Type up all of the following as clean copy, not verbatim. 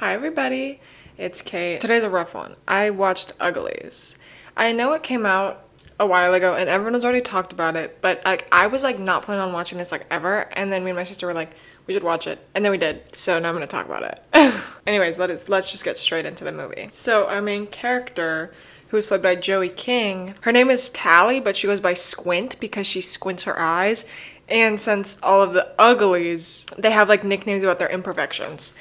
Hi everybody, it's Kate. Today's a rough one. I watched UGLIES. I know it came out a while ago and everyone has already talked about it, but I was not planning on watching this ever, and then me and my sister were like, we should watch it, and then we did. So now I'm gonna talk about it. Anyways, let's just get straight into the movie. So our main character, who is played by Joey King, her name is Tally, but she goes by Squint because she squints her eyes. And since all of the uglies, they have nicknames about their imperfections.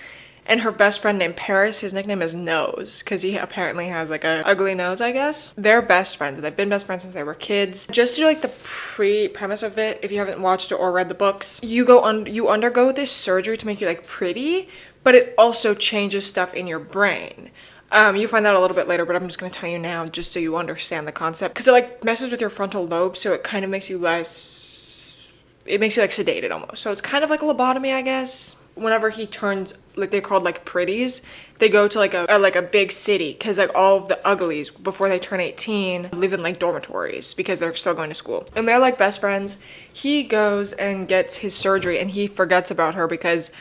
And her best friend named Paris, his nickname is Nose, because he apparently has a ugly nose, I guess. They're best friends. They've been best friends since they were kids. Just to the premise of it, if you haven't watched it or read the books, you undergo this surgery to make you pretty, but it also changes stuff in your brain. You find that a little bit later, but I'm just going to tell you now just so you understand the concept. Because it messes with your frontal lobe, so it kind of makes you sedated almost. So it's kind of like a lobotomy, I guess. Whenever he turns, they're called pretties, they go to a big city, because all of the uglies before they turn 18 live in dormitories because they're still going to school, and they're best friends. He goes and gets his surgery and he forgets about her because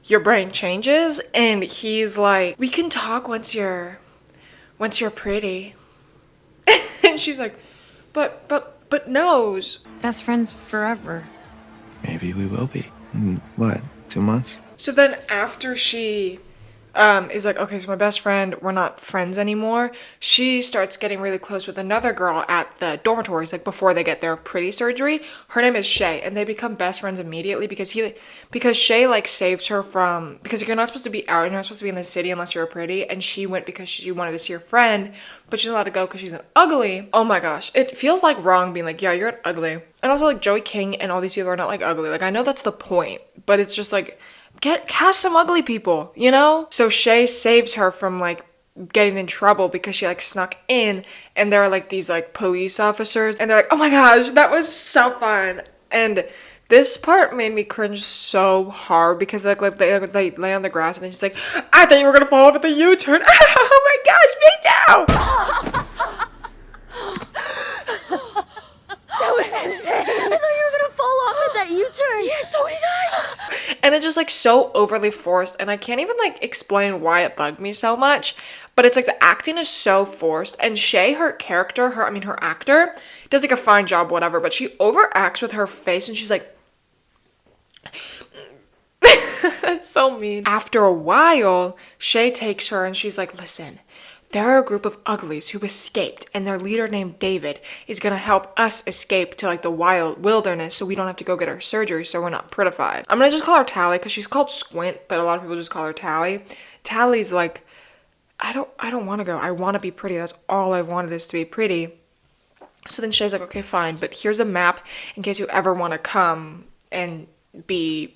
your brain changes, and he's like, we can talk once you're pretty. And she's like, but Nose, best friends forever. Maybe we will be. In what, 2 months? So then after she is like, okay, so my best friend, we're not friends anymore, she starts getting really close with another girl at the dormitories, before they get their pretty surgery. Her name is Shay, and they become best friends immediately because Shay saves her from, because you're not supposed to be out, you're not supposed to be in the city unless you're pretty, and she went because she wanted to see her friend, but she's allowed to go because she's an ugly. Oh my gosh, it feels wrong being yeah, you're an ugly. And also Joey King and all these people are not ugly. I know that's the point, but it's just cast some ugly people, you know? So Shay saves her from getting in trouble because she snuck in, and there are these police officers, and they're like, oh my gosh, that was so fun. And this part made me cringe so hard because they lay on the grass, and then she's like, I thought you were gonna fall off at the U-turn. Oh my gosh, me too. That was insane. I thought you were gonna fall off at that U-turn. Yeah, so did I. And it's just so overly forced, and I can't even explain why it bugged me so much, but it's the acting is so forced, and Shay, her actor, does a fine job, whatever, but she overacts with her face, and she's that's so mean. After a while, Shay takes her and she's like, listen, there are a group of uglies who escaped, and their leader named David is gonna help us escape to the wild wilderness so we don't have to go get our surgery, so we're not prettified. I'm gonna just call her Tally because she's called Squint, but a lot of people just call her Tally. Tally's I don't want to go. I want to be pretty. That's all I wanted, is to be pretty. So then Shay's like, okay, fine, but here's a map in case you ever want to come and be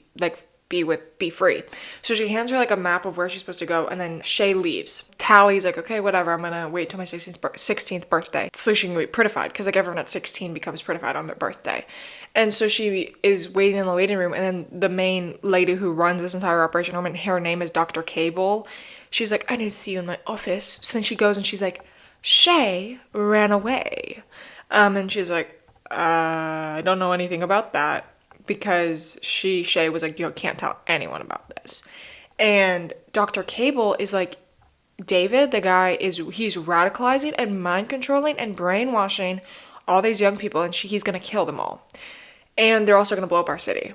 free. So she hands her a map of where she's supposed to go, and then Shay leaves. Tally's like, okay, whatever, I'm gonna wait till my 16th birthday so she can be prettified, because everyone at 16 becomes prettified on their birthday. And so she is waiting in the waiting room, and then the main lady who runs this entire operation, her name is Dr. Cable. She's like, I need to see you in my office. So then she goes and she's like, Shay ran away. And she's like, I don't know anything about that, because Shay was like, you can't tell anyone about this. And Dr. Cable is like, David, the guy, he's radicalizing and mind controlling and brainwashing all these young people, and he's gonna kill them all. And they're also gonna blow up our city.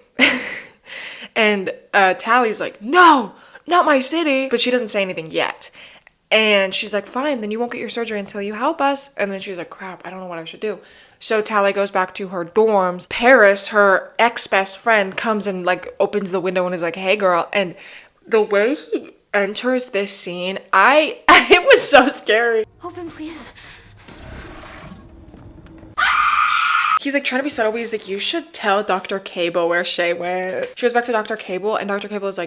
And Tally's like, no, not my city. But she doesn't say anything yet. And she's like, fine, then you won't get your surgery until you help us. And then she's like, crap, I don't know what I should do. So Tally goes back to her dorms. Paris, her ex-best friend, comes and opens the window and is like, hey girl. And the way he enters this scene, it was so scary. Open, please. He's trying to be subtle, but he's like, you should tell Dr. Cable where Shay went. She goes back to Dr. Cable, and Dr. Cable is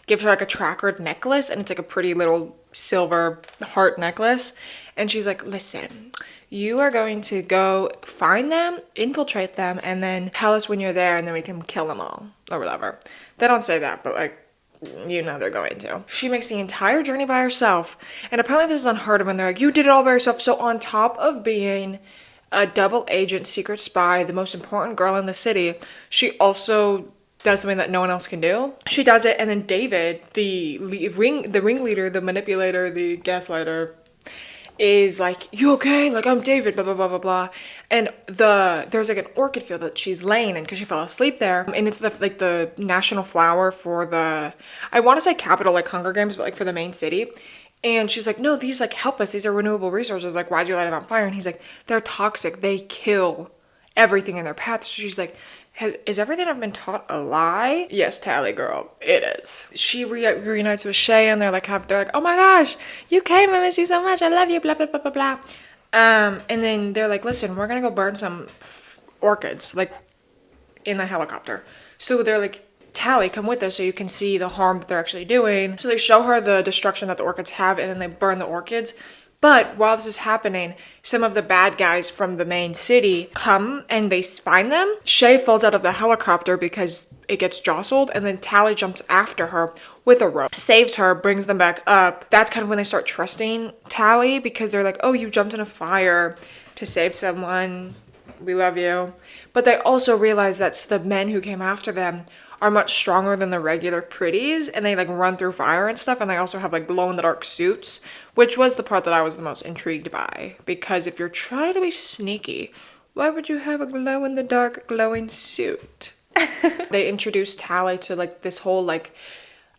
gives her a trackered necklace, and it's a pretty little silver heart necklace. And she's like, listen, you are going to go find them, infiltrate them, and then tell us when you're there, and then we can kill them all, or whatever. They don't say that, but they're going to. She makes the entire journey by herself, and apparently this is unheard of, and they're like, you did it all by yourself. So on top of being a double agent, secret spy, the most important girl in the city, she also does something that no one else can do. She does it, and then David, the ringleader, the manipulator, the gaslighter, is like, you okay? Like, I'm David, blah, blah, blah, blah, blah. And there's like an orchid field that she's laying in because she fell asleep there. And it's the national flower for the, I want to say capital, like Hunger Games, but like for the main city. And she's like, no, these like help us. These are renewable resources. Like, why'd you light it on fire? And he's like, they're toxic. They kill everything in their path. So she's like, is everything I've been taught a lie? Yes, Tally girl, it is. She reunites with Shay, and they're like, oh my gosh, you came, I miss you so much, I love you, blah, blah, blah, blah, blah. And then they're like, listen, we're gonna go burn some orchids, like, in the helicopter. So they're like, Tally, come with us so you can see the harm that they're actually doing. So they show her the destruction that the orchids have, and then they burn the orchids. But while this is happening, some of the bad guys from the main city come and they find them. Shay falls out of the helicopter because it gets jostled, and then Tally jumps after her with a rope, saves her, brings them back up. That's kind of when they start trusting Tally, because they're like, oh, you jumped in a fire to save someone. We love you. But they also realize that the men who came after them are much stronger than the regular pretties, and they like run through fire and stuff, and they also have like glow in the dark suits, which was the part that I was the most intrigued by, because if you're trying to be sneaky, why would you have a glow in the dark glowing suit? They introduced Tally to like this whole like,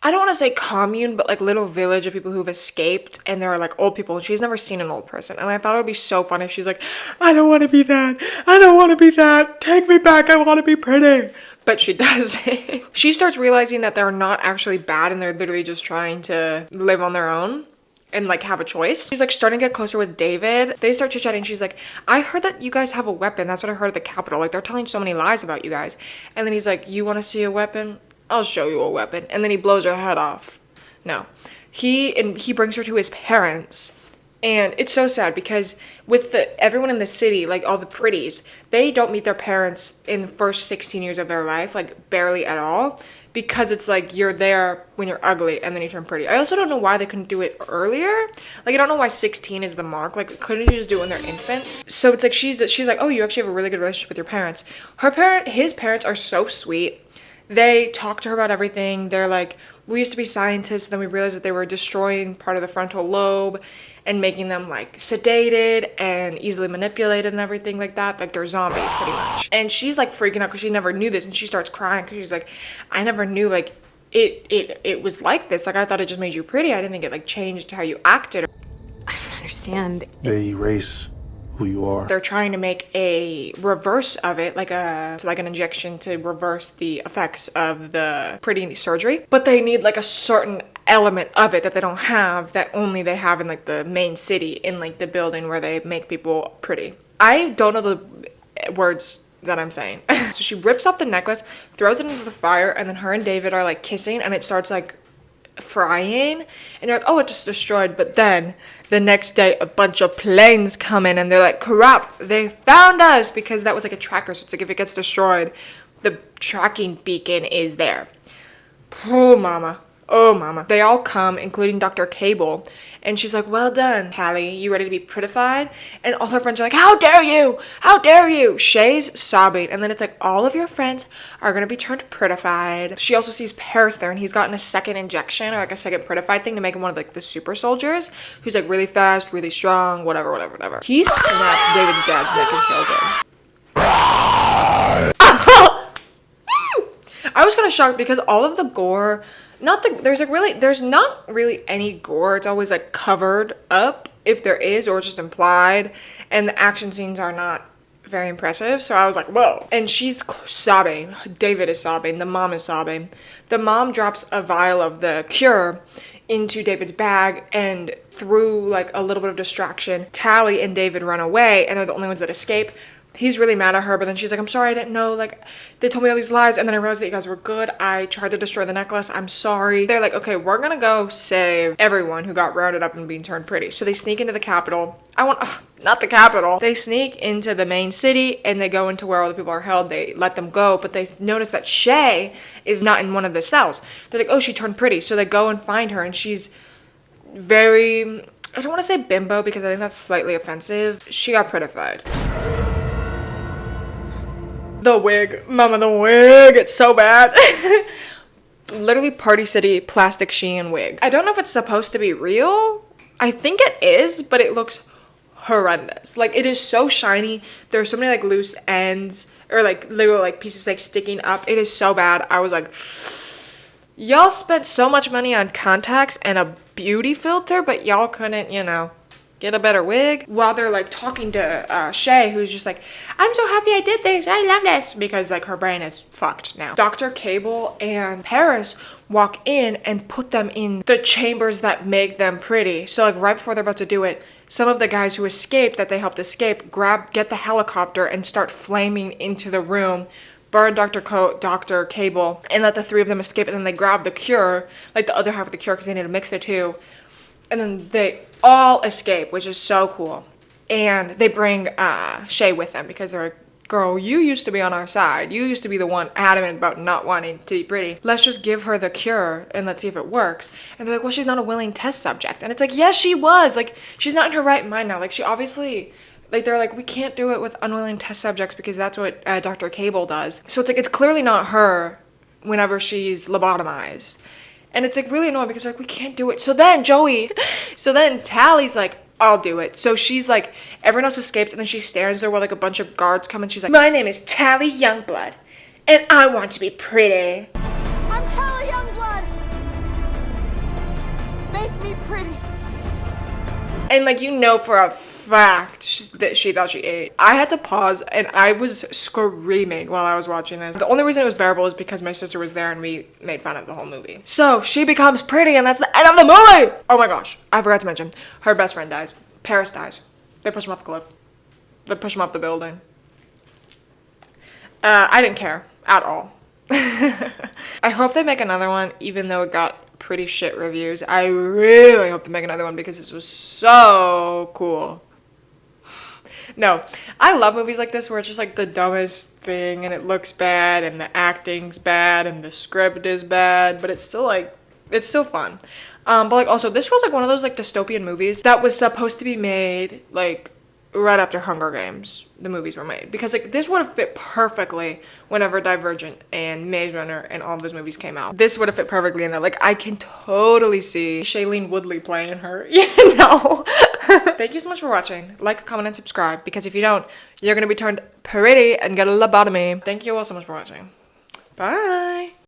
I don't want to say commune, but like little village of people who've escaped, and they're like old people, and she's never seen an old person. And I thought it would be so funny if she's like, I don't want to be that. I don't want to be that. Take me back. I want to be pretty. But she doesn't. She starts realizing that they're not actually bad, and they're literally just trying to live on their own and like have a choice. She's like starting to get closer with David. They start chit-chatting. She's like, I heard that you guys have a weapon. That's what I heard at the Capitol. Like, they're telling so many lies about you guys. And then he's like, you want to see a weapon? I'll show you a weapon. And then he blows her head off. No. He brings her to his parents. And it's so sad because with everyone in the city, like all the pretties, they don't meet their parents in the first 16 years of their life, like barely at all, because it's like you're there when you're ugly and then you turn pretty. I also don't know why they couldn't do it earlier. Like, I don't know why 16 is the mark. Like, couldn't you just do it when they're infants? So it's like she's like, oh, you actually have a really good relationship with your parents. His parents are so sweet. They talk to her about everything. They're like, we used to be scientists, then we realized that they were destroying part of the frontal lobe and making them like sedated and easily manipulated and everything like that. Like, they're zombies pretty much. And she's like freaking out because she never knew this, and she starts crying because she's like, I never knew like it was like this. Like, I thought it just made you pretty. I didn't think it like changed how you acted. I don't understand. They erase who you are. They're trying to make a reverse of it, like an injection to reverse the effects of the pretty surgery. But they need like a certain element of it that they don't have, that only they have in like the main city, in like the building where they make people pretty. I don't know the words that I'm saying. So she rips off the necklace, throws it into the fire, and then her and David are like kissing, and it starts like frying, and you're like, oh, it just destroyed. But then the next day a bunch of planes come in, and they're like, crap, they found us, because that was like a tracker. So it's like, if it gets destroyed, the tracking beacon is there. Oh mama, oh mama. They all come, including Dr. Cable, and she's like, well done, Tally, you ready to be prettified? And all her friends are like, how dare you, how dare you? Shay's sobbing, and then it's like, all of your friends are gonna be turned prettified. She also sees Paris there, and he's gotten a second injection, or like a second prettified thing, to make him one of like the super soldiers, who's like really fast, really strong, whatever. He snaps David's dad's neck and kills him. I was kind of shocked because all of the gore, there's not really any gore. It's always like covered up, if there is, or it's just implied, and the action scenes are not very impressive. So I was like, whoa. And she's sobbing. David is sobbing. The mom is sobbing. The mom drops a vial of the cure into David's bag, and through like a little bit of distraction, Tally and David run away, and they're the only ones that escape. He's really mad at her, but then she's like, I'm sorry, I didn't know, like, they told me all these lies, and then I realized that you guys were good. I tried to destroy the necklace. I'm sorry. They're like, okay, we're gonna go save everyone who got rounded up and being turned pretty. So they sneak into the Capitol. Not the Capitol. They sneak into the main city, and they go into where all the people are held. They let them go, but they notice that Shay is not in one of the cells. They're like, oh, she turned pretty. So they go and find her, and she's very, I don't want to say bimbo, because I think that's slightly offensive. She got prettified. The wig. Mama, the wig. It's so bad. Literally Party City plastic Shein wig. I don't know if it's supposed to be real. I think it is, but it looks horrendous. Like, it is so shiny. There's so many like loose ends or like little like pieces like sticking up. It is so bad. I was like, y'all spent so much money on contacts and a beauty filter, but y'all couldn't, you know, get a better wig. While they're like talking to Shay, who's just like, I'm so happy I did this, I love this, because like her brain is fucked now. Dr. Cable and Paris walk in and put them in the chambers that make them pretty. So like right before they're about to do it, some of the guys who escaped, that they helped escape, get the helicopter and start flaming into the room, burn Dr. Cable, and let the three of them escape. And then they grab the cure, like the other half of the cure, because they need to mix the two. And then they all escape, which is so cool. And they bring Shay with them because they're like, girl, you used to be on our side. You used to be the one adamant about not wanting to be pretty. Let's just give her the cure and let's see if it works. And they're like, well, she's not a willing test subject. And it's like, yes, she was. Like, she's not in her right mind now. Like, she obviously, like, they're like, we can't do it with unwilling test subjects because that's what Dr. Cable does. So it's like, it's clearly not her whenever she's lobotomized. And it's like really annoying because they're like, we can't do it. So then Tally's like, I'll do it. So she's like, everyone else escapes, and then she stands there while like a bunch of guards come, and she's like, my name is Tally Youngblood, and I want to be pretty. I'm Tally Youngblood. Make me pretty. And like, you know for a fact that she thought she ate. I had to pause and I was screaming while I was watching this. The only reason it was bearable is because my sister was there and we made fun of the whole movie. So she becomes pretty and that's the end of the movie! Oh my gosh, I forgot to mention, her best friend dies. Paris dies. They push him off a cliff. They push him off the building. I didn't care at all. I hope they make another one, even though it got pretty shit reviews. I really hope they make another one because this was so cool. No, I love movies like this where it's just like the dumbest thing and it looks bad and the acting's bad and the script is bad, but it's still like, it's still fun. But like also this was like one of those like dystopian movies that was supposed to be made like right after Hunger Games, the movies were made. Because like this would have fit perfectly whenever Divergent and Maze Runner and all of those movies came out. This would have fit perfectly in there. Like I can totally see Shailene Woodley playing her, you know? Thank you so much for watching. Like, comment, and subscribe, because if you don't, you're gonna be turned pretty and get a lobotomy. Thank you all so much for watching. Bye!